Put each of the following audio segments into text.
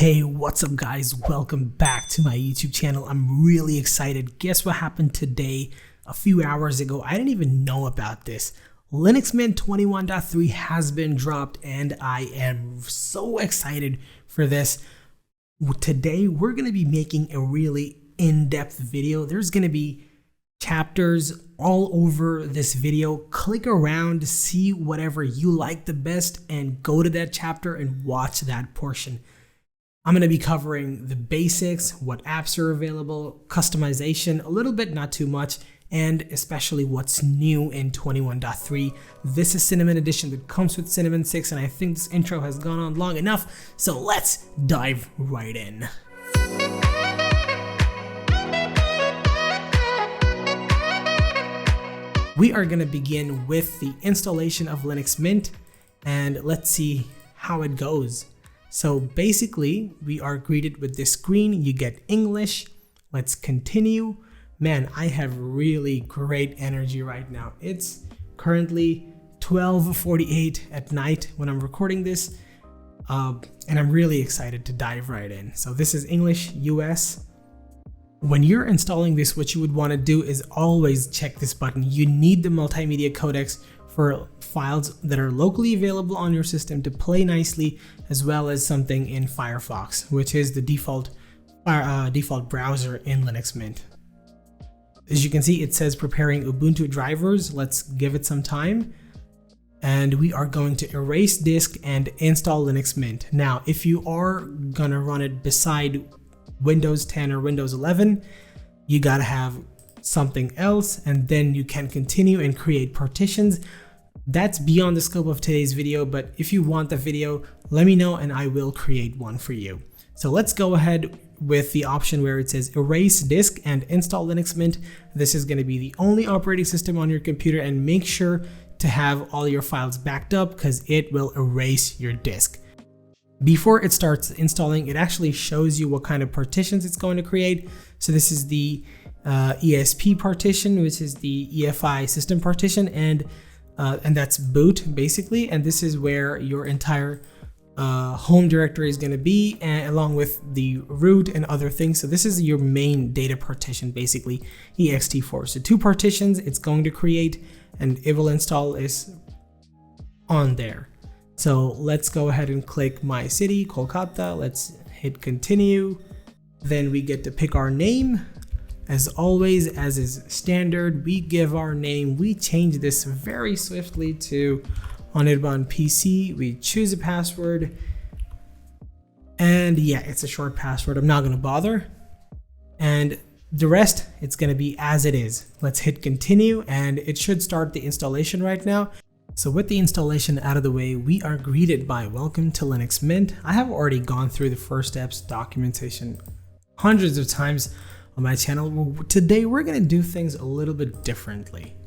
Hey, what's up guys? Welcome back to my YouTube channel. I'm really excited. Guess what happened today? A few hours ago, I didn't even know about this. Linux Mint 21.3 has been dropped and I am so excited for this. Today, we're going to be making a really in-depth video. There's going to be chapters all over this video. Click around, see whatever you like the best and go to that chapter and watch that portion. I'm going to be covering the basics, what apps are available, customization, a little bit, not too much, and especially what's new in 21.3. This is Cinnamon Edition that comes with Cinnamon 6, and I think this intro has gone on long enough, so let's dive right in. We are going to begin with the installation of Linux Mint, and let's see how it goes. So basically, we are greeted with this screen. You get English. Let's continue. Man, I have really great energy right now. It's currently 12:48 at night when I'm recording this, and I'm really excited to dive right in. So this is English US. When you're installing this, what you would want to do is always check this button. You need the multimedia codecs for files that are locally available on your system to play nicely, as well as something in Firefox, which is the default browser in Linux Mint. As you can see, it says preparing Ubuntu drivers. Let's give it some time. And we are going to erase disk and install Linux Mint. Now, if you are gonna run it beside Windows 10 or Windows 11, you gotta have something else, and then you can continue and create partitions. That's beyond the scope of today's video, but if you want the video, let me know and I will create one for you. So let's go ahead with the option where it says erase disk and install Linux Mint. This is going to be the only operating system on your computer, and make sure to have all your files backed up because it will erase your disk. Before it starts installing, it actually shows you what kind of partitions it's going to create. So this is the ESP partition, which is the EFI system partition, and that's boot basically. And this is where your entire home directory is going to be, and along with the root and other things. So this is your main data partition, basically ext4. So two partitions it's going to create, and it will install is on there. So let's go ahead and click my city, Kolkata. Let's hit continue. Then we get to pick our name. As always, as is standard, we give our name. We change this very swiftly to Anirban PC. We choose a password. And yeah, it's a short password. I'm not going to bother. And the rest, it's going to be as it is. Let's hit continue, and it should start the installation right now. So with the installation out of the way, we are greeted by welcome to Linux Mint. I have already gone through the first steps documentation hundreds of times on my channel. Today we're going to do things a little bit differently.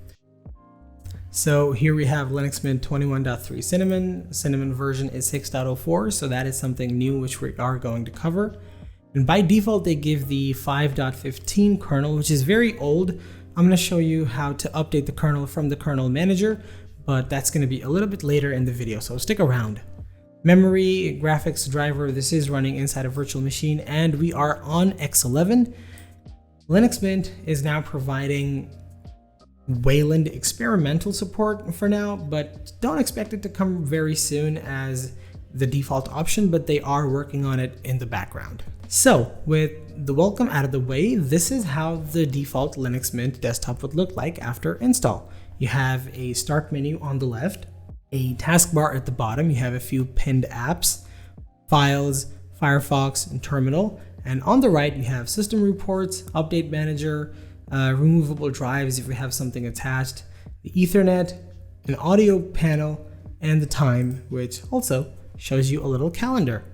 So here we have Linux Mint 21.3 Cinnamon version is 6.04, so that is something new which we are going to cover. And by default they give the 5.15 kernel, which is very old. I'm going to show you how to update the kernel from the kernel manager, but that's going to be a little bit later in the video, so stick around. Memory, graphics driver, this is running inside a virtual machine, and we are on X11. Linux Mint is now providing Wayland experimental support for now, but don't expect it to come very soon as the default option, but they are working on it in the background. So with the welcome out of the way, this is how the default Linux Mint desktop would look like after install. You have a start menu on the left, a taskbar at the bottom. You have a few pinned apps, files, Firefox, and terminal. And on the right, you have system reports, update manager, removable drives if you have something attached, the Ethernet, an audio panel, and the time, which also shows you a little calendar.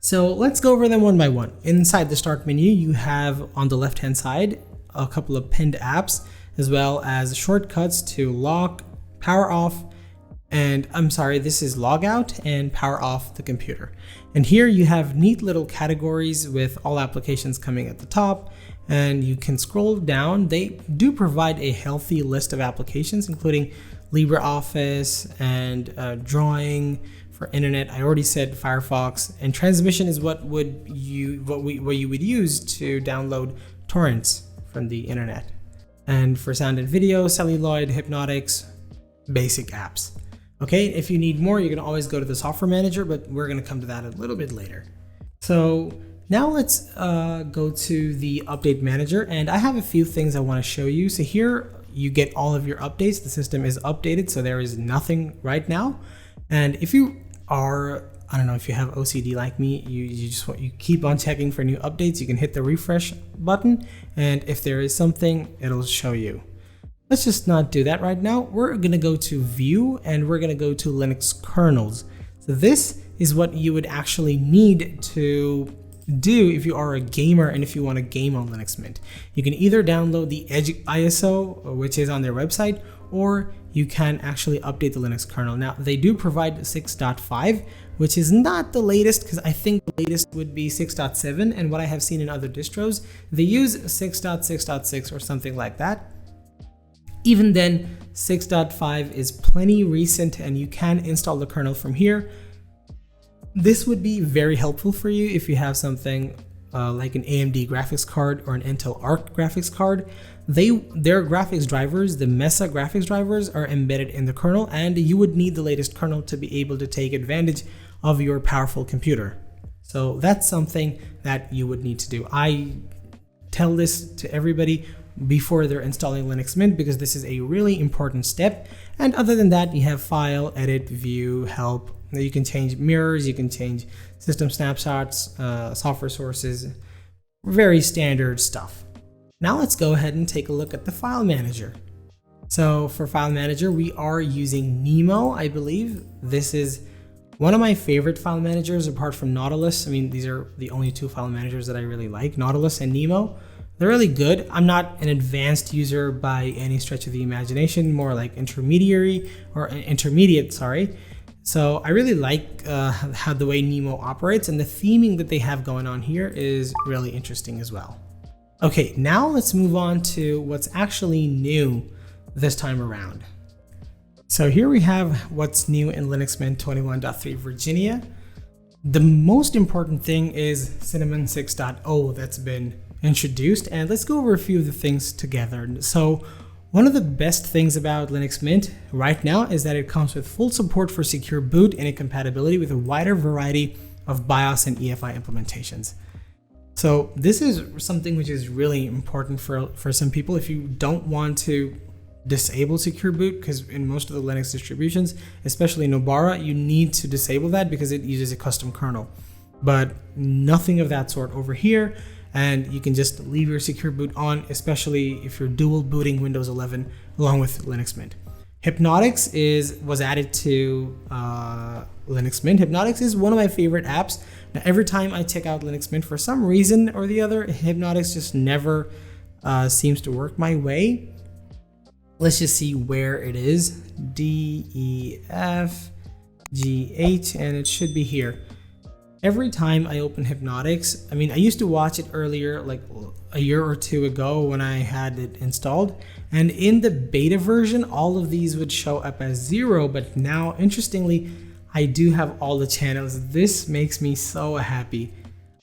So let's go over them one by one. Inside the start menu, you have on the left-hand side a couple of pinned apps, as well as shortcuts to lock, power off, and this is log out and power off the computer. And here you have neat little categories with all applications coming at the top, and you can scroll down. They do provide a healthy list of applications, including LibreOffice and drawing, For internet, I already said Firefox, and transmission is what you would use to download torrents from the internet. And for sound and video, celluloid, hypnotics, basic apps. Okay, if you need more, you can always go to the software manager, but we're going to come to that a little bit later. So now let's go to the update manager, and I have a few things I want to show you. So here you get all of your updates. The system is updated, so there is nothing right now. And if you are, I don't know, if you have OCD like me, you keep on checking for new updates, you can hit the refresh button, and if there is something, it'll show you. Let's just not do that right now. We're gonna go to view, and we're gonna go to Linux kernels. So this is what you would actually need to do if you are a gamer and if you want to game on Linux Mint. You can either download the Edge ISO, which is on their website, or you can actually update the Linux kernel. Now, they do provide 6.5, which is not the latest, because I think the latest would be 6.7, and what I have seen in other distros, they use 6.6.6 or something like that. Even then, 6.5 is plenty recent, and you can install the kernel from here. This would be very helpful for you if you have something like an AMD graphics card or an Intel Arc graphics card. Their graphics drivers, the Mesa graphics drivers, are embedded in the kernel, and you would need the latest kernel to be able to take advantage of your powerful computer. So that's something that you would need to do. I tell this to everybody before they're installing Linux Mint, because this is a really important step. And other than that, you have file, edit, view, help. You can change mirrors, you can change system snapshots, software sources, very standard stuff. Now let's go ahead and take a look at the file manager. So for file manager, we are using Nemo, I believe. This is one of my favorite file managers apart from Nautilus. I mean, these are the only two file managers that I really like, Nautilus and Nemo. They're really good. I'm not an advanced user by any stretch of the imagination, more like intermediate, sorry. So I really like how the way Nemo operates, and the theming that they have going on here is really interesting as well. Okay, now let's move on to what's actually new this time around. So here we have what's new in Linux Mint 21.3 Virginia. The most important thing is Cinnamon 6.0 that's been introduced, and let's go over a few of the things together. So one of the best things about Linux Mint right now is that it comes with full support for secure boot and a compatibility with a wider variety of BIOS and EFI implementations. So this is something which is really important for some people. If you don't want to disable secure boot, because in most of the Linux distributions, especially Nobara, you need to disable that because it uses a custom kernel. But nothing of that sort over here, and you can just leave your secure boot on, especially if you're dual booting Windows 11 along with Linux Mint. Hypnotics was added to Linux Mint. Hypnotics is one of my favorite apps. Now, every time I check out Linux Mint, for some reason or the other, Hypnotics just never seems to work my way. Let's just see where it is. DEFGH, and it should be here. Every time I open Hypnotics, I mean, I used to watch it earlier, like a year or two ago when I had it installed, and in the beta version, all of these would show up as 0, but now, interestingly, I do have all the channels. This makes me so happy.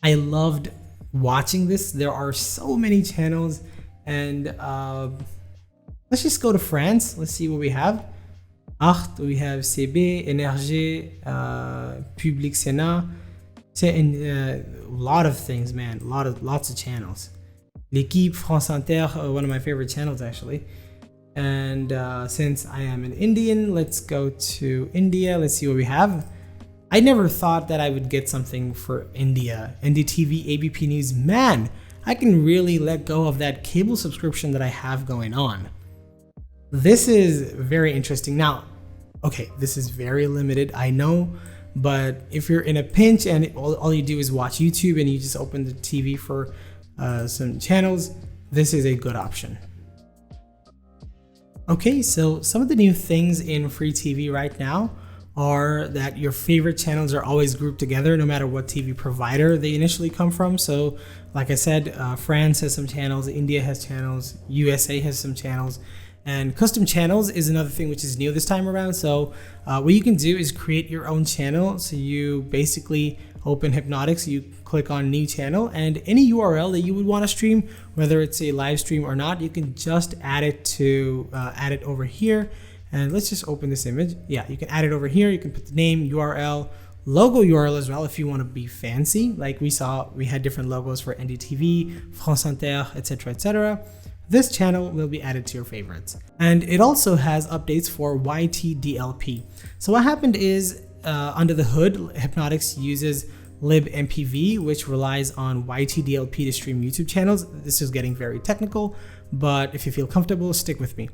I loved watching this. There are so many channels, and let's just go to France. Let's see what we have. We have CB, Énergie, Public Sénat. A lot of things, man. Lots of channels. L'équipe, France Inter, one of my favorite channels actually. And since I am an Indian, let's go to India. Let's see what we have. I never thought that I would get something for India. NDTV, ABP News. Man, I can really let go of that cable subscription that I have going on. This is very interesting. Now, okay, this is very limited, I know. But if you're in a pinch and all you do is watch YouTube and you just open the TV for some channels, this is a good option. Okay, so some of the new things in free TV right now are that your favorite channels are always grouped together no matter what TV provider they initially come from. So like I said, France has some channels, India has channels, USA has some channels, And custom channels is another thing which is new this time around. So what you can do is create your own channel. So you basically open Hypnotics, you click on new channel, and any URL that you would want to stream, whether it's a live stream or not, you can just add it over here. And let's just open this image. Yeah, you can add it over here. You can put the name, URL, logo URL as well if you want to be fancy. Like we saw, we had different logos for NDTV, France Inter, etc., etc. This channel will be added to your favorites. And it also has updates for YTDLP. So what happened is under the hood, Hypnotics uses libmpv, which relies on YTDLP to stream YouTube channels. This is getting very technical, but if you feel comfortable, stick with me.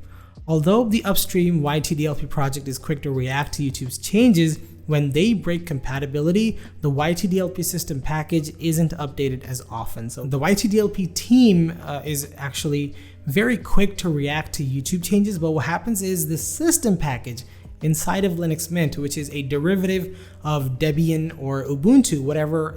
Although the upstream YTDLP project is quick to react to YouTube's changes, when they break compatibility, the YTDLP system package isn't updated as often. So the YTDLP team is actually very quick to react to YouTube changes, but what happens is the system package inside of Linux Mint, which is a derivative of Debian or Ubuntu, whatever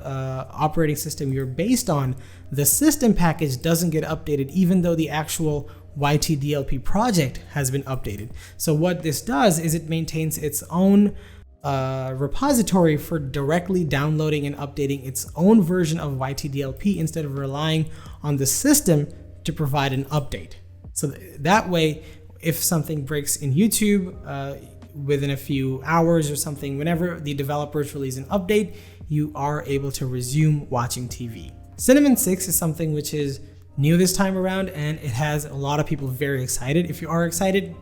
operating system you're based on, the system package doesn't get updated even though the actual YTDLP project has been updated. So what this does is it maintains its own repository for directly downloading and updating its own version of YTDLP instead of relying on the system to provide an update. So that way, if something breaks in YouTube within a few hours or something, whenever the developers release an update, you are able to resume watching TV. Cinnamon 6 is something which is new this time around, and it has a lot of people very excited. If you are excited,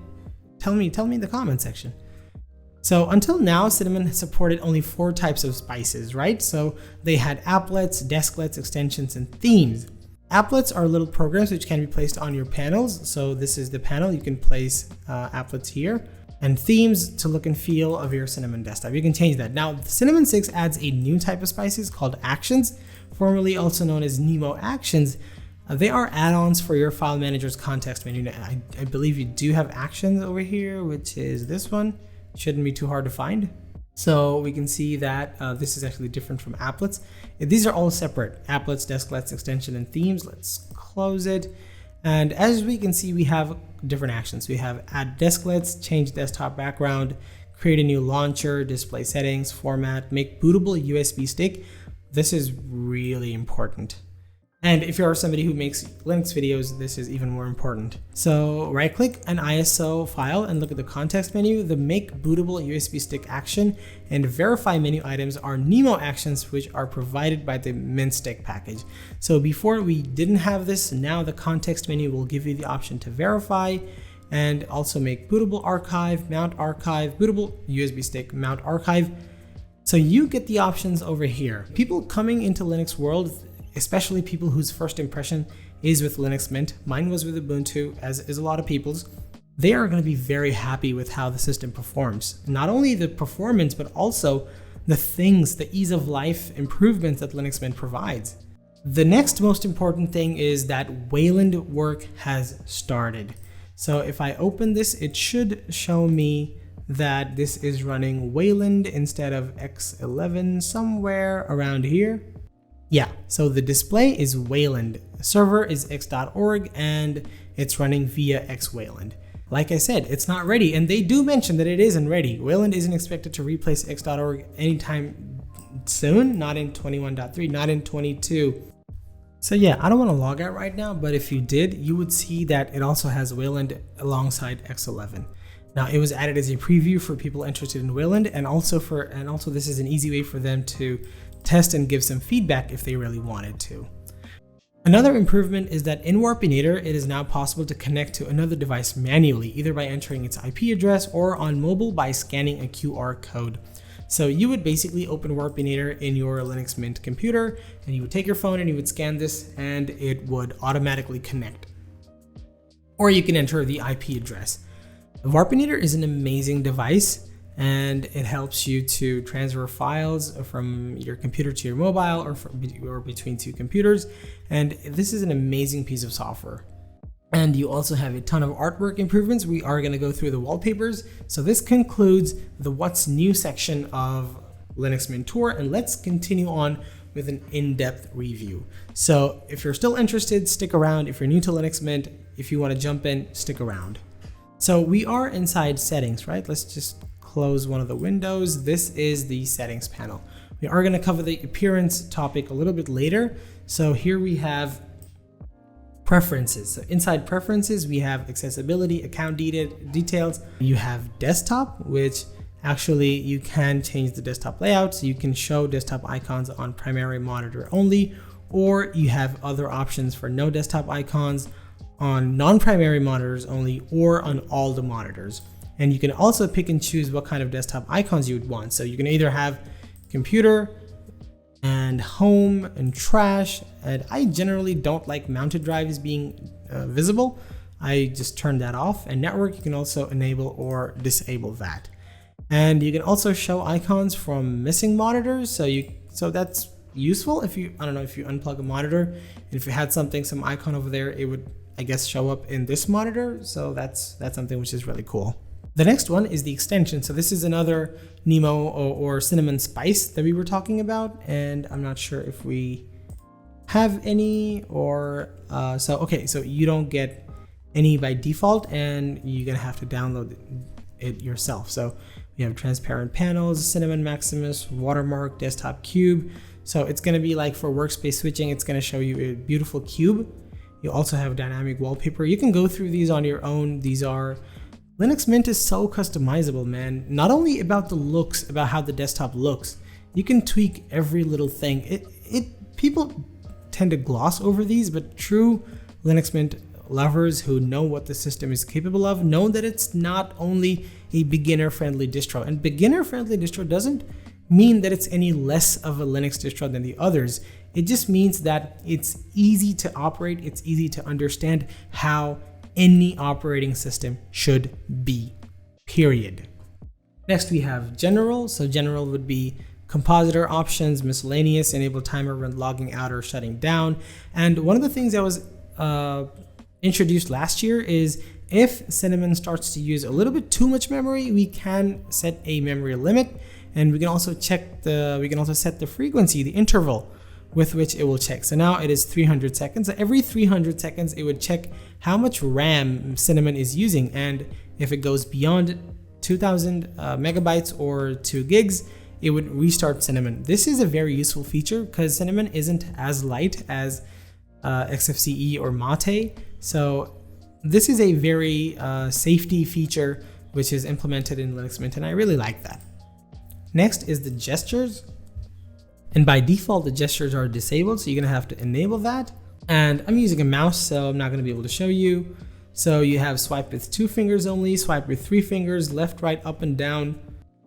tell me in the comment section. So until now, Cinnamon supported only 4 types of spices, right? So they had applets, desklets, extensions, and themes. Applets are little programs which can be placed on your panels. So this is the panel, you can place applets here. And themes to look and feel of your Cinnamon desktop. You can change that. Now, Cinnamon 6 adds a new type of spices called actions, formerly also known as Nemo actions. They are add-ons for your file manager's context menu. I believe you do have actions over here, which is this one. Shouldn't be too hard to find. So we can see that this is actually different from applets. These are all separate: applets, desklets, extension, and themes. Let's close it. And as we can see, we have different actions. We have add desklets, change desktop background, create a new launcher, display settings, format, make bootable USB stick. This is really important. And if you are somebody who makes Linux videos, this is even more important. So right click an ISO file and look at the context menu. The make bootable USB stick action and verify menu items are Nemo actions, which are provided by the Mint stick package. So before we didn't have this, now the context menu will give you the option to verify and also make bootable archive, mount archive, bootable USB stick, mount archive. So you get the options over here. People coming into Linux world, especially people whose first impression is with Linux Mint, mine was with Ubuntu, as is a lot of people's, they are going to be very happy with how the system performs. Not only the performance, but also the things, the ease of life improvements that Linux Mint provides. The next most important thing is that Wayland work has started. So if I open this, it should show me that this is running Wayland instead of X11 somewhere around here. Yeah, so the display is Wayland, server is x.org, and it's running via xWayland. Like I said, it's not ready, and they do mention that it isn't ready. Wayland isn't expected to replace x.org anytime soon, not in 21.3, not in 22. So yeah, I don't want to log out right now, but if you did, you would see that it also has Wayland alongside X11. Now, it was added as a preview for people interested in Wayland, and also this is an easy way for them to test and give some feedback if they really wanted to. Another improvement is that in Warpinator, it is now possible to connect to another device manually, either by entering its IP address or on mobile by scanning a QR code. So you would basically open Warpinator in your Linux Mint computer, and you would take your phone and you would scan this, and it would automatically connect. Or you can enter the IP address. Warpinator is an amazing device, and it helps you to transfer files from your computer to your mobile or between two computers. And this is an amazing piece of software. And you also have a ton of artwork improvements. We are going to go through the wallpapers. So this concludes the What's New section of Linux Mint Tour, and let's continue on with an in-depth review. So if you're still interested, stick around. If you're new to Linux Mint, if you want to jump in, stick around. So we are inside settings, right? Let's just close one of the windows. This is the settings panel. We are going to cover the appearance topic a little bit later. So here we have preferences. So inside preferences, we have accessibility, account details. You have desktop, which actually you can change the desktop layout. So you can show desktop icons on primary monitor only, or you have other options for no desktop icons on non-primary monitors only, or on all the monitors. And you can also pick and choose what kind of desktop icons you would want. So you can either have computer and home and trash, and I generally don't like mounted drives being visible. I just turn that off. And network, you can also enable or disable that. And you can also show icons from missing monitors. So that's useful if you, I don't know, if you unplug a monitor and if you had some icon over there, it would, I guess, show up in this monitor. So that's something which is really cool. The next one is the extension. So this is another Nemo or cinnamon spice that we were talking about, and I'm not sure if we have any or so you don't get any by default, and you're gonna have to download it yourself. So we have transparent panels, cinnamon maximus, watermark, desktop cube. So it's gonna be like for workspace switching, it's gonna show you a beautiful cube. You also have dynamic wallpaper. You can go through these on your own. Linux Mint is so customizable, man. Not only about the looks, about how the desktop looks, you can tweak every little thing. People tend to gloss over these, but true Linux Mint lovers who know what the system is capable of know that it's not only a beginner-friendly distro. And beginner-friendly distro doesn't mean that it's any less of a Linux distro than the others. It just means that it's easy to operate, it's easy to understand how any operating system should be, period. Next we have general. So general would be compositor options, miscellaneous, enable timer when logging out or shutting down. And one of the things that was introduced last year is if Cinnamon starts to use a little bit too much memory, we can set a memory limit, and we can also set the frequency, the interval with which it will check. So now it is 300 seconds. So every 300 seconds, it would check how much RAM Cinnamon is using. And if it goes beyond 2000 megabytes or 2 gigs, it would restart Cinnamon. This is a very useful feature because Cinnamon isn't as light as XFCE or Mate. So this is a very safety feature which is implemented in Linux Mint, and I really like that. Next is the gestures. And by default, the gestures are disabled, so you're gonna have to enable that. And I'm using a mouse, so I'm not gonna be able to show you. So you have swipe with 2 fingers only, swipe with 3 fingers, left, right, up, and down.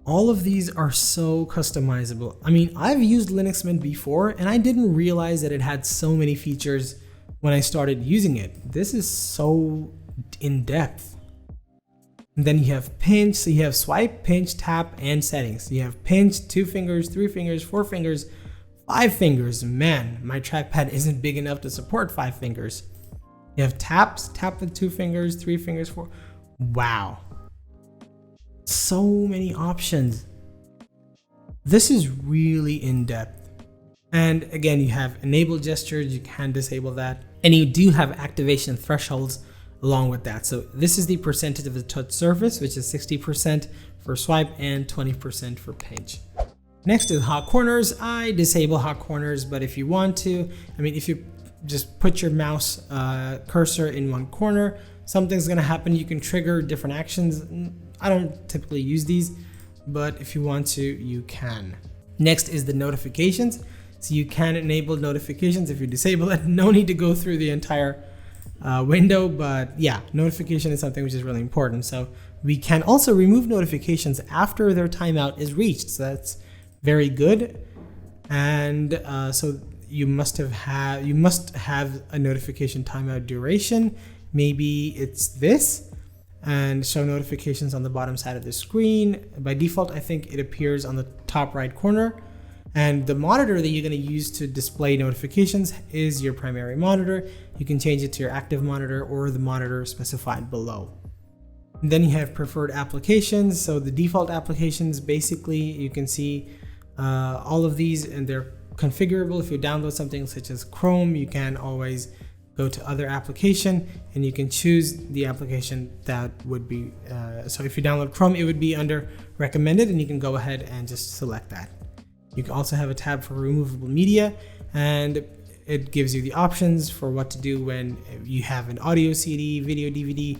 All of these are so customizable. I mean, I've used Linux Mint before, and I didn't realize that it had so many features when I started using it. This is so in-depth. And then you have pinch, so you have swipe, pinch, tap, and settings. You have pinch, 2 fingers, 3 fingers, 4 fingers, 5 fingers. Man, my trackpad isn't big enough to support 5 fingers. You have taps, tap with 2 fingers, 3 fingers, 4. Wow. So many options. This is really in-depth. And again, you have enable gestures, you can disable that. And you do have activation thresholds along with that. So this is the percentage of the touch surface, which is 60% for swipe and 20% for pinch. Next is hot corners. I disable hot corners, but if you want to, I mean, if you just put your mouse cursor in one corner, something's gonna happen. You can trigger different actions. I don't typically use these, but if you want to, you can. Next is the notifications. So you can enable notifications if you disable it. No need to go through the entire window, but yeah, notification is something which is really important. So we can also remove notifications after their timeout is reached. So that's very good. And so you must have a notification timeout duration. Maybe it's this, and show notifications on the bottom side of the screen. By default, I think it appears on the top right corner. And the monitor that you're going to use to display notifications is your primary monitor. You can change it to your active monitor or the monitor specified below. And then you have preferred applications. So the default applications, basically, you can see all of these, and they're configurable. If you download something such as Chrome, you can always go to other application, and you can choose the application that would be, so if you download Chrome, it would be under recommended, and you can go ahead and just select that. You can also have a tab for removable media, and it gives you the options for what to do when you have an audio CD, video DVD.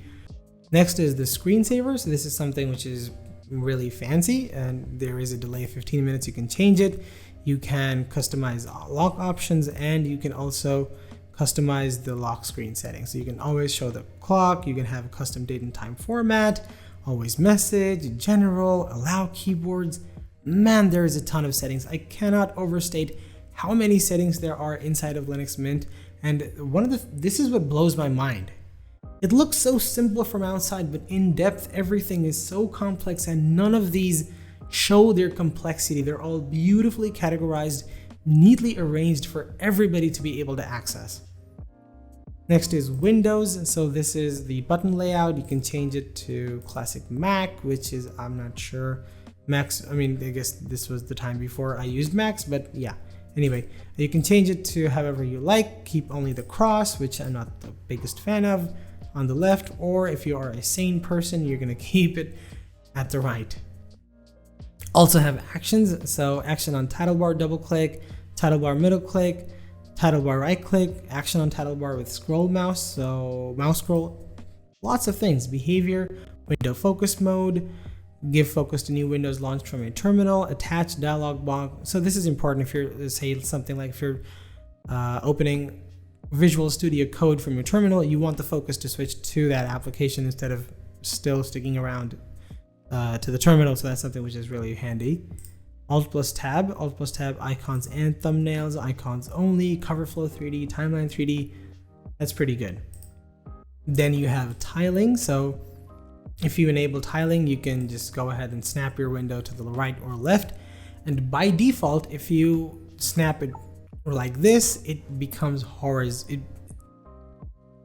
Next is the screensaver. So this is something which is really fancy, and there is a delay of 15 minutes. You can change it. You can customize lock options, and you can also customize the lock screen settings. So you can always show the clock. You can have a custom date and time format, always message, general, allow keyboards. Man, there is a ton of settings. I cannot overstate how many settings there are inside of Linux Mint. And this is what blows my mind. It looks so simple from outside, but in depth, everything is so complex, and none of these show their complexity. They're all beautifully categorized, neatly arranged for everybody to be able to access. Next is Windows. So this is the button layout. You can change it to classic Mac, which is, I'm not sure. Macs, I mean, I guess this was the time before I used Macs, but yeah. Anyway, you can change it to however you like. Keep only the cross, which I'm not the biggest fan of, on the left, or if you are a sane person, you're gonna keep it at the right. Also have actions. So action on title bar, double click, title bar, middle click, title bar, right click, action on title bar with scroll mouse. So mouse scroll, lots of things. Behavior, window focus mode, give focus to new windows launched from a terminal, attach dialog box. So this is important if you're, say something like if you're opening Visual Studio Code from your terminal, you want the focus to switch to that application instead of still sticking around to the terminal. So that's something which is really handy. Alt plus tab, icons and thumbnails, icons only, cover flow 3D, timeline 3D. That's pretty good. Then you have tiling. So if you enable tiling, you can just go ahead and snap your window to the right or left. And by default, if you snap it like this, it becomes horizontal.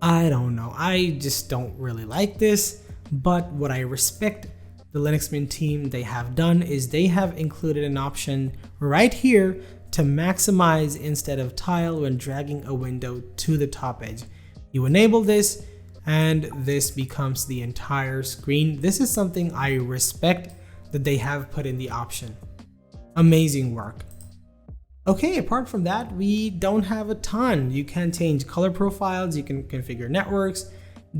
I don't know. I just don't really like this. But what I respect the Linux Mint team they have done is they have included an option right here to maximize instead of tile when dragging a window to the top edge. You enable this, and this becomes the entire screen. This is something I respect that they have put in the option. Amazing work. Okay, apart from that, we don't have a ton. You can change color profiles, you can configure networks,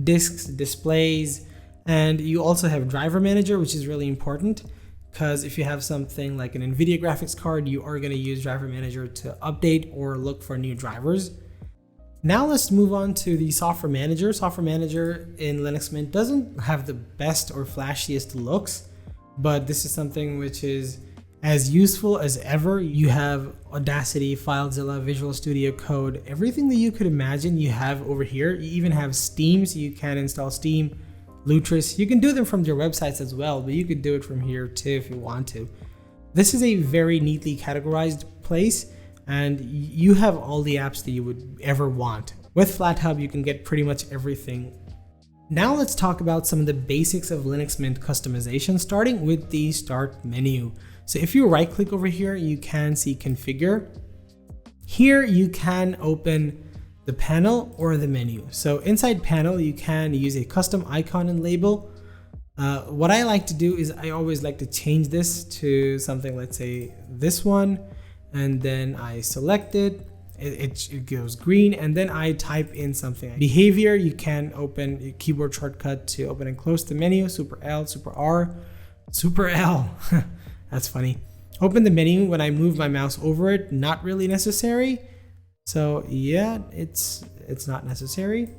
disks, displays, and you also have driver manager, which is really important because if you have something like an NVIDIA graphics card, you are going to use driver manager to update or look for new drivers. Now let's move on to the software manager. Software manager in Linux Mint doesn't have the best or flashiest looks, but this is something which is as useful as ever. You have Audacity, FileZilla, Visual Studio Code, everything that you could imagine you have over here. You even have Steam, so you can install Steam, Lutris. You can do them from your websites as well, but you could do it from here too if you want to. This is a very neatly categorized place, and you have all the apps that you would ever want. With FlatHub, you can get pretty much everything. Now let's talk about some of the basics of Linux Mint customization, starting with the Start menu. So if you right click over here, you can see Configure. Here you can open the panel or the menu. So inside panel, you can use a custom icon and label. What I like to do is I always like to change this to something, let's say this one, and then I select it. It goes green, and then I type in something. Behavior, you can open a keyboard shortcut to open and close the menu, Super L, Super R, Super L. That's funny. Open the menu when I move my mouse over it, not really necessary. So yeah, it's not necessary.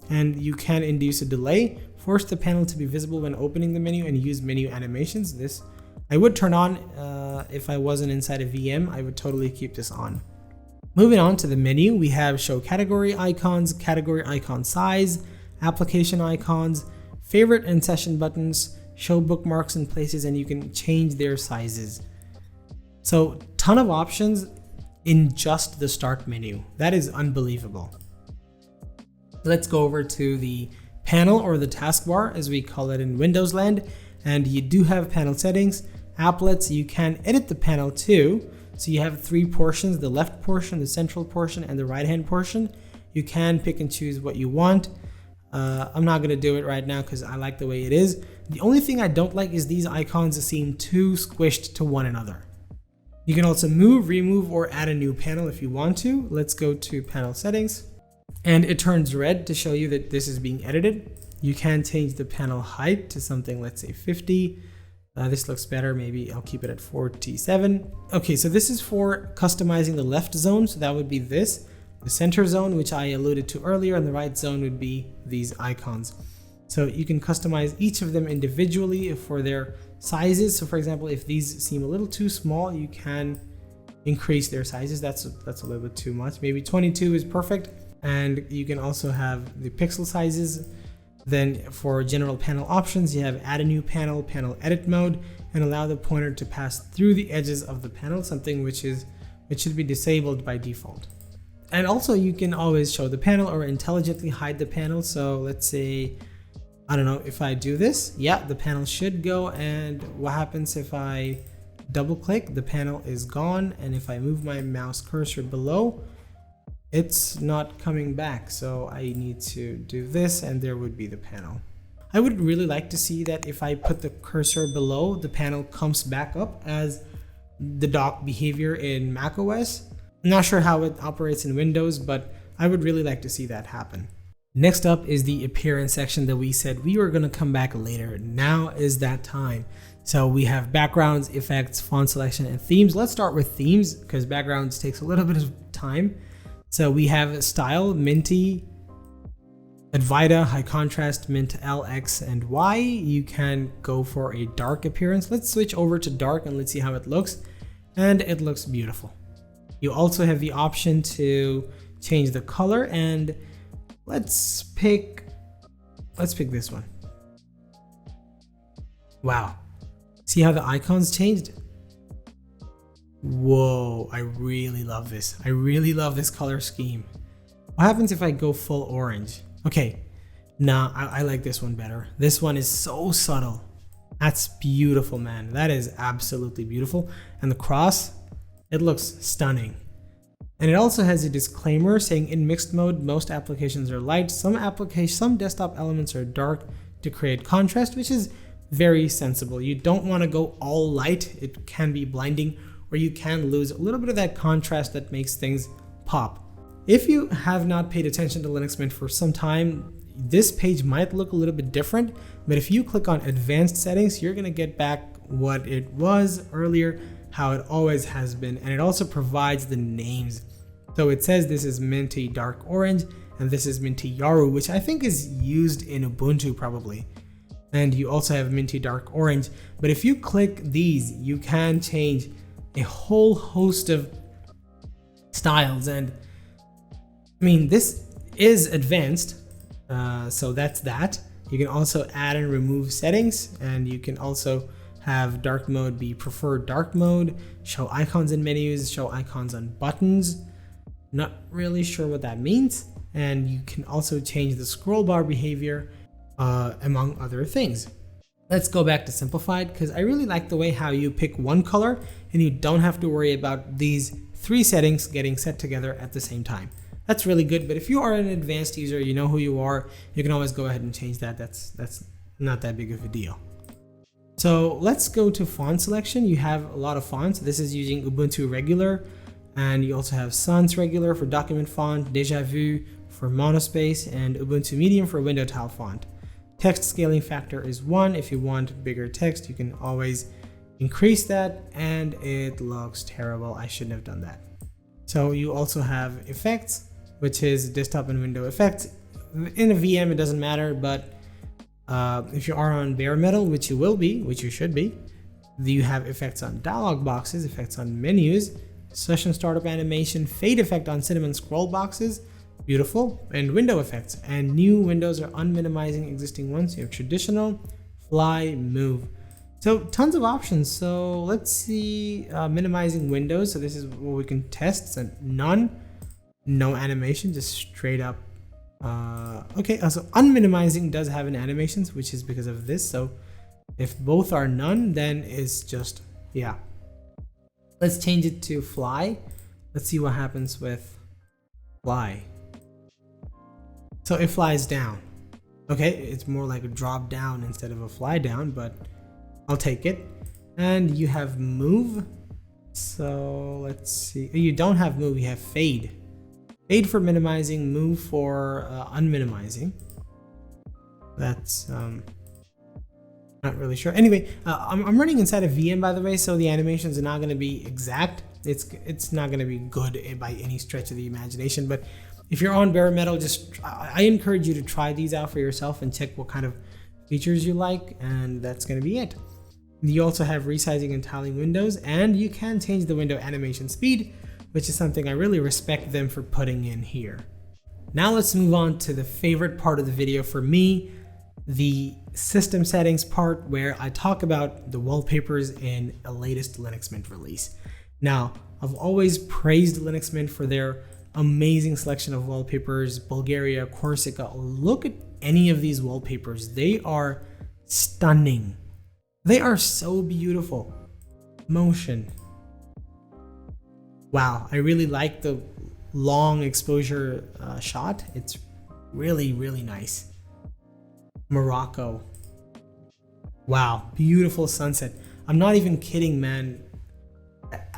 And you can induce a delay, force the panel to be visible when opening the menu, and use menu animations. This I would turn on if I wasn't inside a VM. I would totally keep this on. Moving on to the menu, we have show category icons, category icon size, application icons, favorite and session buttons, show bookmarks and places, and you can change their sizes. So ton of options in just the Start menu. That is unbelievable. Let's go over to the panel or the taskbar as we call it in Windows land, and you do have panel settings, applets. You can edit the panel too. So you have three portions, the left portion, the central portion, and the right hand portion. You can pick and choose what you want. I'm not going to do it right now because I like the way it is. The only thing I don't like is these icons seem too squished to one another. You can also move, remove, or add a new panel if you want to. Let's go to panel settings, and it turns red to show you that this is being edited. You can change the panel height to something, let's say 50. This looks better. Maybe I'll keep it at 47. Okay, so this is for customizing the left zone. So that would be this. The center zone, which I alluded to earlier, and the right zone would be these icons. So you can customize each of them individually for their sizes. So for example, if these seem a little too small, you can increase their sizes. That's a little bit too much. Maybe 22 is perfect. And you can also have the pixel sizes. Then for general panel options, you have add a new panel, panel edit mode, and allow the pointer to pass through the edges of the panel, something which should be disabled by default. And also you can always show the panel or intelligently hide the panel. So let's say, I don't know, if I do this, yeah, the panel should go. And what happens if I double click? The panel is gone. And if I move my mouse cursor below, it's not coming back. So I need to do this and there would be the panel. I would really like to see that if I put the cursor below, the panel comes back up as the dock behavior in macOS. I'm not sure how it operates in Windows, but I would really like to see that happen. Next up is the appearance section that we said we were going to come back later. Now is that time. So we have backgrounds, effects, font selection, and themes. Let's start with themes because backgrounds takes a little bit of time. So we have style, Minty, Advaita, high contrast, Mint L, X, and Y. You can go for a dark appearance. Let's switch over to dark and let's see how it looks. And it looks beautiful. You also have the option to change the color, and let's pick this one. Wow. See how the icons changed? Whoa, I really love this. I really love this color scheme. What happens if I go full orange? Okay, nah, I like this one better. This one is so subtle. That's beautiful, man. That is absolutely beautiful. And the cross, it looks stunning. And it also has a disclaimer saying in mixed mode, most applications are light. Some desktop elements are dark to create contrast, which is very sensible. You don't want to go all light. It can be blinding, or you can lose a little bit of that contrast that makes things pop. If you have not paid attention to Linux Mint for some time, this page might look a little bit different, but if you click on advanced settings, you're going to get back what it was earlier, how it always has been, and it also provides the names. So it says this is Minty Dark Orange and this is Minty Yaru, which I think is used in Ubuntu probably. And you also have Minty Dark Orange, but if you click these, you can change a whole host of styles. And I mean, this is advanced, so that's that. You can also add and remove settings, and you can also have dark mode be preferred dark mode, show icons in menus, show icons on buttons. Not really sure what that means. And you can also change the scroll bar behavior, among other things. Let's go back to simplified because I really like the way how you pick one color and you don't have to worry about these three settings getting set together at the same time. That's really good, but if you are an advanced user, you know who you are, you can always go ahead and change that. That's not that big of a deal. So let's go to font selection. You have a lot of fonts. This is using Ubuntu Regular, and you also have Sans Regular for document font, Deja Vu for monospace, and Ubuntu Medium for window tile font. Text scaling factor is 1. If you want bigger text, you can always increase that, and it looks terrible. I shouldn't have done that. So you also have effects, which is desktop and window effects. In a VM, it doesn't matter, but if you are on bare metal, which you will be, which you should be, you have effects on dialog boxes, effects on menus, session startup animation, fade effect on cinnamon scroll boxes, beautiful, and window effects. And new windows are unminimizing existing ones. You have traditional, fly, move. So tons of options. So let's see, minimizing windows. So this is what we can test. So none, no animation, just straight up. Okay, so unminimizing does have an animations, which is because of this. So if both are none, then it's just, yeah. Let's change it to fly. Let's see what happens with fly. So it flies down. Okay, it's more like a drop down instead of a fly down, but I'll take it. And you have move. So let's see. You don't have move, you have fade. Fade for minimizing, move for unminimizing. That's not really sure. Anyway, I'm running inside of VM, by the way, so the animations are not going to be exact. It's not going to be good by any stretch of the imagination, but if you're on bare metal, I encourage you to try these out for yourself and check what kind of features you like, and that's going to be it. You also have resizing and tiling windows, and you can change the window animation speed, which is something I really respect them for putting in here. Now let's move on to the favorite part of the video for me, the system settings part, where I talk about the wallpapers in a latest Linux Mint release. Now, I've always praised Linux Mint for their amazing selection of wallpapers, Bulgaria, Corsica. Look at any of these wallpapers. They are stunning. They are so beautiful. Motion. Wow, I really like the long exposure shot. It's really, really nice. Morocco. Wow, beautiful sunset. I'm not even kidding, man.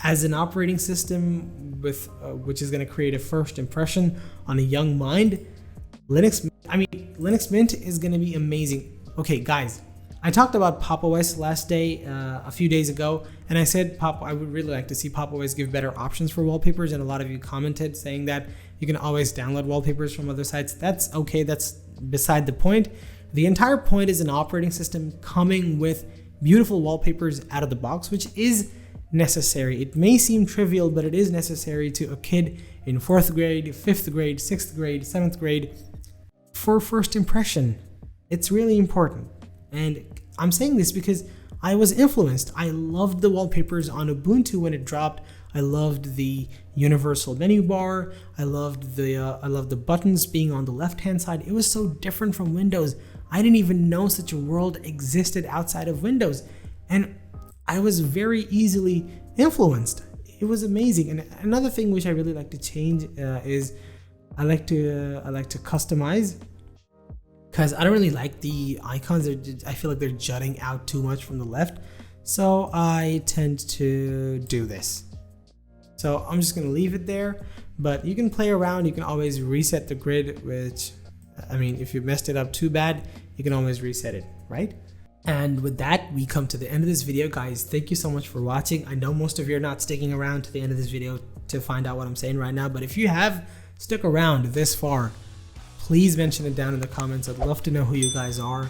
As an operating system with which is going to create a first impression on a young mind, Linux Mint is going to be amazing. Okay, guys, I talked about Pop! OS last day, a few days ago, and I said I would really like to see Pop! OS give better options for wallpapers, and a lot of you commented saying that you can always download wallpapers from other sites. That's okay, that's beside the point. The entire point is an operating system coming with beautiful wallpapers out of the box, which is necessary. It may seem trivial, but it is necessary to a kid in 4th grade, 5th grade, 6th grade, 7th grade for first impression. It's really important. And I'm saying this because I was influenced. I loved the wallpapers on Ubuntu when it dropped. I loved the universal menu bar. I loved the buttons being on the left-hand side. It was so different from Windows. I didn't even know such a world existed outside of Windows. And I was very easily influenced. It was amazing. And another thing which I really like to change is I like to customize, because I don't really like the icons. I feel like they're jutting out too much from the left. So I tend to do this. So I'm just gonna leave it there, but you can play around. You can always reset the grid, which, I mean, if you messed it up too bad, you can always reset it, right? And with that, we come to the end of this video, guys. Thank you so much for watching. I know most of you are not sticking around to the end of this video to find out what I'm saying right now, but if you have stuck around this far, please mention it down in the comments. I'd love to know who you guys are.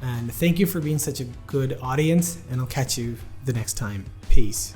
And thank you for being such a good audience, and I'll catch you the next time. Peace.